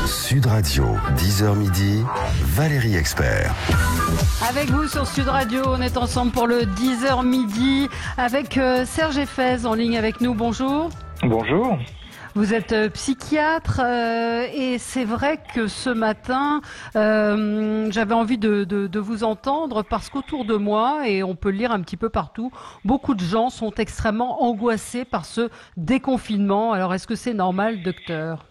Sud Radio, 10h midi, Valérie Expert. Avec vous sur Sud Radio, on est ensemble pour le 10h midi avec Serge Effez en ligne avec nous. Bonjour. Bonjour. Vous êtes psychiatre et c'est vrai que ce matin, j'avais envie de vous entendre parce qu'autour de moi, et on peut le lire un petit peu partout, beaucoup de gens sont extrêmement angoissés par ce déconfinement. Alors est-ce que c'est normal, docteur ?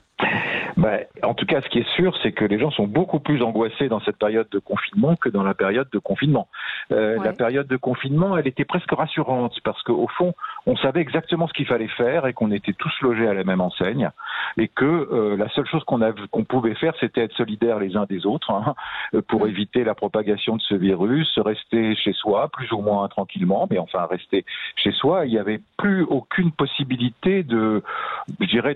En tout cas, ce qui est sûr, c'est que les gens sont beaucoup plus angoissés dans cette période de confinement que dans la période de confinement. La période de confinement, elle était presque rassurante parce qu'au fond, on savait exactement ce qu'il fallait faire et qu'on était tous logés à la même enseigne et que la seule chose qu'on pouvait faire, c'était être solidaires les uns des autres pour éviter la propagation de ce virus, rester chez soi, plus ou moins tranquillement, mais enfin rester chez soi. Il n'y avait plus aucune possibilité de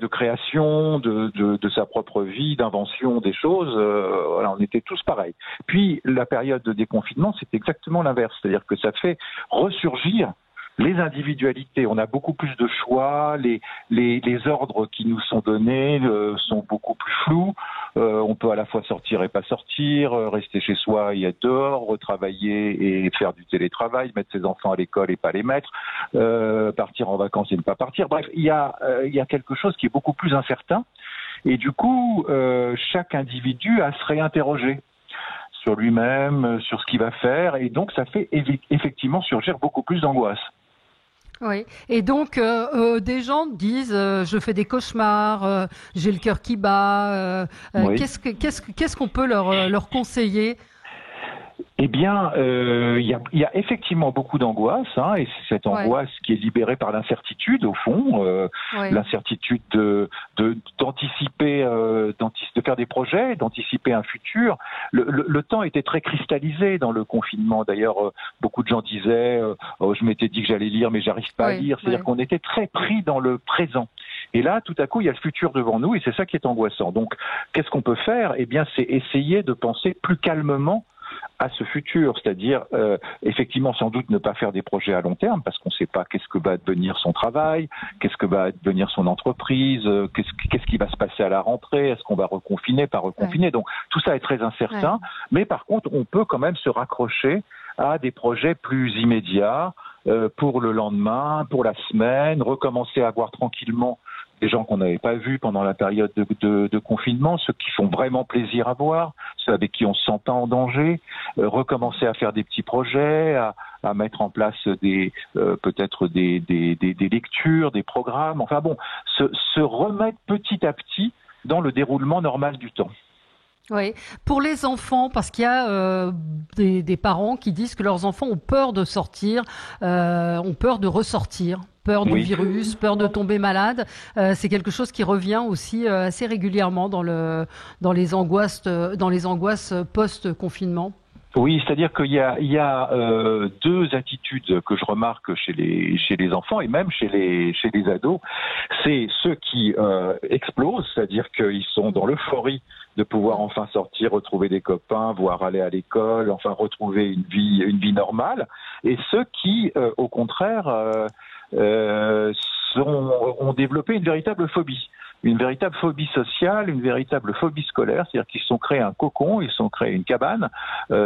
création, de sa propre vie, d'invention des choses. On était tous pareils. Puis la période de déconfinement, c'est exactement l'inverse, c'est-à-dire que ça fait ressurgir les individualités. On a beaucoup plus de choix, les ordres qui nous sont donnés sont beaucoup plus flous. On peut à la fois sortir et pas sortir, rester chez soi et être dehors, retravailler et faire du télétravail, mettre ses enfants à l'école et pas les mettre, partir en vacances et ne pas partir. Bref, il y a quelque chose qui est beaucoup plus incertain. Et du coup, chaque individu a à se réinterroger sur lui-même, sur ce qu'il va faire. Et donc, ça fait effectivement surgir beaucoup plus d'angoisse. Oui. Et donc, des gens disent je fais des cauchemars, j'ai le cœur qui bat. Oui. Qu'est-ce qu'on peut leur conseiller ? Eh bien, il y a effectivement beaucoup d'angoisse, et c'est cette angoisse qui est libérée par l'incertitude, au fond, l'incertitude d'anticiper, de faire des projets, d'anticiper un futur. Le temps était très cristallisé dans le confinement. D'ailleurs, beaucoup de gens disaient je m'étais dit que j'allais lire, mais j'arrive pas à lire. C'est-à-dire qu'on était très pris dans le présent. Et là, tout à coup, il y a le futur devant nous, et c'est ça qui est angoissant. Donc, qu'est-ce qu'on peut faire ? Eh bien, c'est essayer de penser plus calmement à ce futur, c'est-à-dire effectivement sans doute ne pas faire des projets à long terme parce qu'on ne sait pas qu'est-ce que va devenir son travail, qu'est-ce que va devenir son entreprise, qu'est-ce qui va se passer à la rentrée, est-ce qu'on va reconfiner, pas reconfiner, donc tout ça est très incertain, mais par contre on peut quand même se raccrocher à des projets plus immédiats pour le lendemain, pour la semaine, recommencer à voir tranquillement des gens qu'on n'avait pas vus pendant la période de confinement, ceux qui font vraiment plaisir à voir, ceux avec qui on se sent pas en danger, recommencer à faire des petits projets, à mettre en place peut-être des lectures, des programmes, enfin bon, se remettre petit à petit dans le déroulement normal du temps. Oui, pour les enfants, parce qu'il y a des parents qui disent que leurs enfants ont peur de sortir, ont peur de ressortir, peur du virus, peur de tomber malade. C'est quelque chose qui revient aussi assez régulièrement dans les angoisses post-confinement. Oui, c'est-à-dire qu'il y a deux attitudes que je remarque chez les enfants et même chez les ados. C'est ceux qui explosent, c'est-à-dire qu'ils sont dans l'euphorie de pouvoir enfin sortir, retrouver des copains, voire aller à l'école, enfin retrouver une vie normale. Et ceux qui, au contraire, ont développé une véritable phobie. Une véritable phobie sociale, une véritable phobie scolaire, c'est-à-dire qu'ils se sont créés un cocon, ils se sont créés une cabane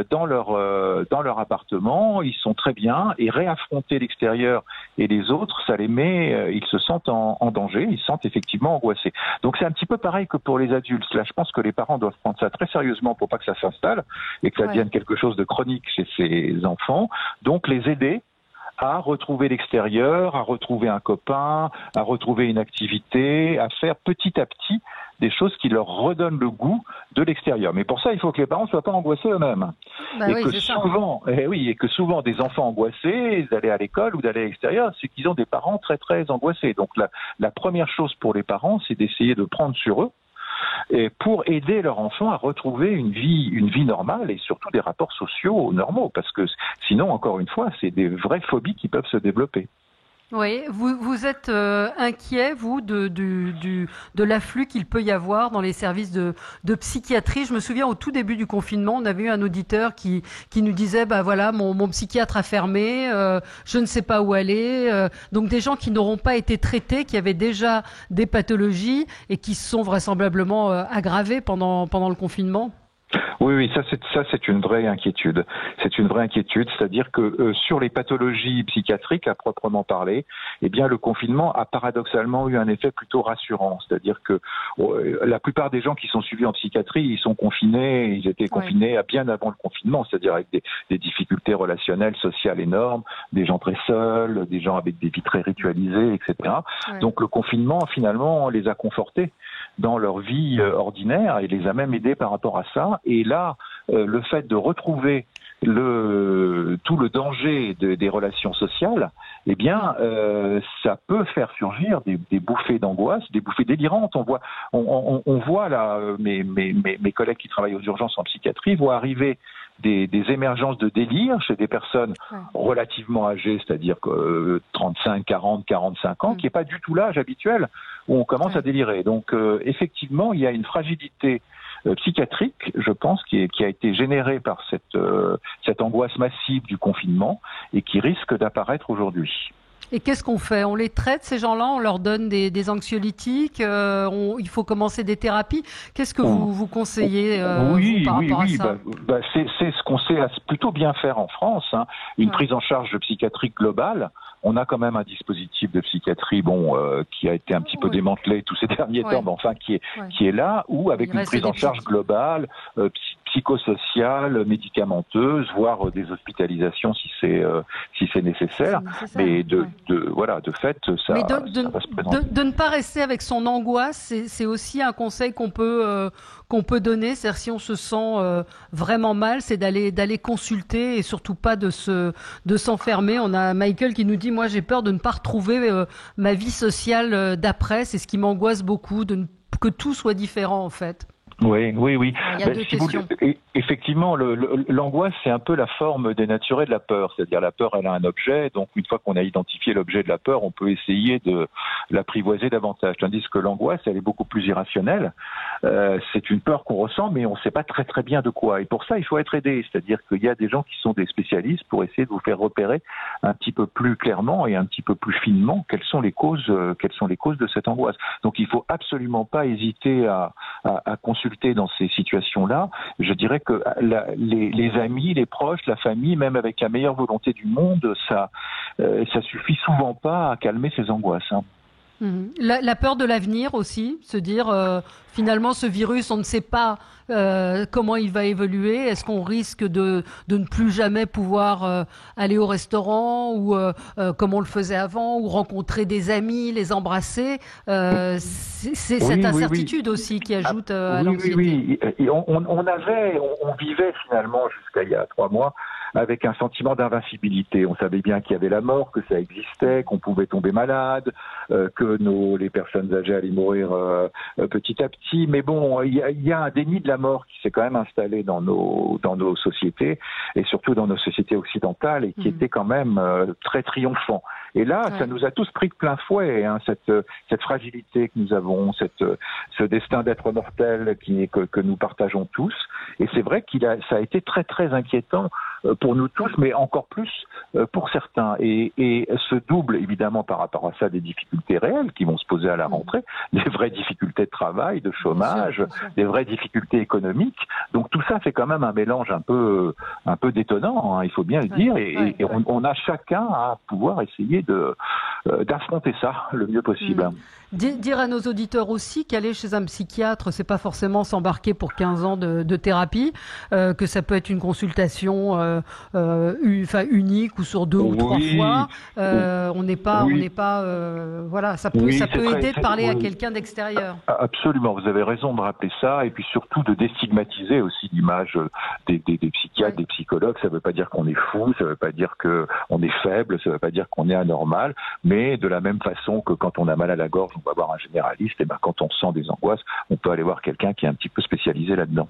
dans leur appartement, ils sont très bien, et réaffronter l'extérieur et les autres, ça les met, ils se sentent en danger, ils se sentent effectivement angoissés. Donc c'est un petit peu pareil que pour les adultes. Là, je pense que les parents doivent prendre ça très sérieusement pour pas que ça s'installe et que ça devienne quelque chose de chronique chez ces enfants. Donc les aider à retrouver l'extérieur, à retrouver un copain, à retrouver une activité, à faire petit à petit des choses qui leur redonnent le goût de l'extérieur. Mais pour ça, il faut que les parents ne soient pas angoissés eux-mêmes. Et que souvent des enfants angoissés d'aller à l'école ou d'aller à l'extérieur, c'est qu'ils ont des parents très très angoissés. Donc la première chose pour les parents, c'est d'essayer de prendre sur eux et pour aider leur enfant à retrouver une vie normale et surtout des rapports sociaux normaux, parce que sinon, encore une fois, c'est des vraies phobies qui peuvent se développer. Oui, vous êtes inquiet, vous, de l'afflux qu'il peut y avoir dans les services de psychiatrie. Je me souviens au tout début du confinement, on avait eu un auditeur qui nous disait, bah voilà, mon psychiatre a fermé, je ne sais pas où aller. Donc des gens qui n'auront pas été traités, qui avaient déjà des pathologies et qui se sont vraisemblablement aggravées pendant le confinement. Oui, ça c'est une vraie inquiétude. C'est une vraie inquiétude, c'est-à-dire que sur les pathologies psychiatriques à proprement parler, eh bien le confinement a paradoxalement eu un effet plutôt rassurant. C'est-à-dire que la plupart des gens qui sont suivis en psychiatrie, ils étaient confinés bien avant le confinement, c'est-à-dire avec des difficultés relationnelles, sociales énormes, des gens très seuls, des gens avec des vies très ritualisées, etc. Ouais. Donc le confinement finalement les a confortés dans leur vie ordinaire et les a même aidés par rapport à ça. Et là, le fait de retrouver tout le danger des relations sociales, eh bien, ça peut faire surgir des bouffées d'angoisse, des bouffées délirantes. On voit là, mes collègues qui travaillent aux urgences en psychiatrie voient arriver des émergences de délire chez des personnes relativement âgées, c'est-à-dire que 35, 40, 45 ans, qui n'est pas du tout l'âge habituel où on commence à délirer. Donc, effectivement, il y a une fragilité psychiatrique, je pense, qui a été générée par cette angoisse massive du confinement et qui risque d'apparaître aujourd'hui. Et qu'est-ce qu'on fait? On les traite, ces gens-là? On leur donne des anxiolytiques? Il faut commencer des thérapies? Qu'est-ce que vous conseillez par rapport à ça? C'est ce qu'on sait plutôt bien faire en France. Hein. Une prise en charge psychiatrique globale. On a quand même un dispositif de psychiatrie qui a été un petit peu démantelé tous ces derniers temps, mais enfin qui est là, ou avec une prise en charge globale, psychosociale, médicamenteuse, voire des hospitalisations si c'est nécessaire. Mais de fait, ça va se présenter. De ne pas rester avec son angoisse, c'est aussi un conseil qu'on peut donner. C'est-à-dire si on se sent vraiment mal, c'est d'aller consulter et surtout pas de s'enfermer. On a Michael qui nous dit, moi j'ai peur de ne pas retrouver ma vie sociale d'après. C'est ce qui m'angoisse beaucoup, que tout soit différent en fait. Oui. Il y a deux questions. Effectivement, l'angoisse, c'est un peu la forme dénaturée de la peur. C'est-à-dire la peur, elle a un objet. Donc, une fois qu'on a identifié l'objet de la peur, on peut essayer de l'apprivoiser davantage. Tandis que l'angoisse, elle est beaucoup plus irrationnelle. C'est une peur qu'on ressent, mais on ne sait pas très très bien de quoi. Et pour ça, il faut être aidé. C'est-à-dire qu'il y a des gens qui sont des spécialistes pour essayer de vous faire repérer un petit peu plus clairement et un petit peu plus finement quelles sont les causes de cette angoisse. Donc, il faut absolument pas hésiter à consulter dans ces situations-là. Je dirais que les amis, les proches, la famille, même avec la meilleure volonté du monde, ça suffit souvent pas à calmer ces angoisses. Hein. La peur de l'avenir aussi, se dire finalement ce virus, on ne sait pas comment il va évoluer. Est-ce qu'on risque de ne plus jamais pouvoir aller au restaurant ou comme on le faisait avant, ou rencontrer des amis, les embrasser? C'est cette incertitude aussi qui ajoute à l'anxiété. Oui. Et on vivait finalement jusqu'à il y a 3 mois avec un sentiment d'invincibilité. On savait bien qu'il y avait la mort, que ça existait, qu'on pouvait tomber malade, que les personnes âgées allaient mourir petit à petit. Mais bon, il y a un déni de la mort qui s'est quand même installé dans nos sociétés, et surtout dans nos sociétés occidentales, et qui était quand même très triomphant. Et là, ça nous a tous pris de plein fouet, hein, cette fragilité que nous avons, ce destin d'être mortel que nous partageons tous. Et c'est vrai ça a été très très inquiétant pour nous tous, mais encore plus pour certains. Et se double évidemment par rapport à ça des difficultés réelles qui vont se poser à la rentrée, des vraies difficultés de travail, de chômage, bien sûr. Des vraies difficultés économiques. Donc tout ça fait quand même un mélange un peu détonnant, hein, il faut bien le dire. Et on a chacun à pouvoir essayer d'affronter ça le mieux possible. Dire à nos auditeurs aussi qu'aller chez un psychiatre, c'est pas forcément s'embarquer pour 15 ans de thérapie, que ça peut être une consultation unique ou sur 2 ou 3 fois. On n'est pas, ça peut aider de parler à quelqu'un d'extérieur. Absolument, vous avez raison de rappeler ça, et puis surtout de déstigmatiser aussi l'image des psychiatres, des psychologues. Ça veut pas dire qu'on est fou, ça veut pas dire qu'on est faible, ça veut pas dire qu'on est anormal, mais de la même façon que quand on a mal à la gorge, on va voir un généraliste, et quand on sent des angoisses, on peut aller voir quelqu'un qui est un petit peu spécialisé là-dedans.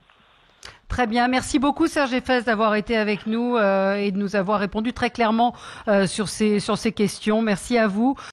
Très bien. Merci beaucoup, Serge Effès, d'avoir été avec nous et de nous avoir répondu très clairement sur ces questions. Merci à vous.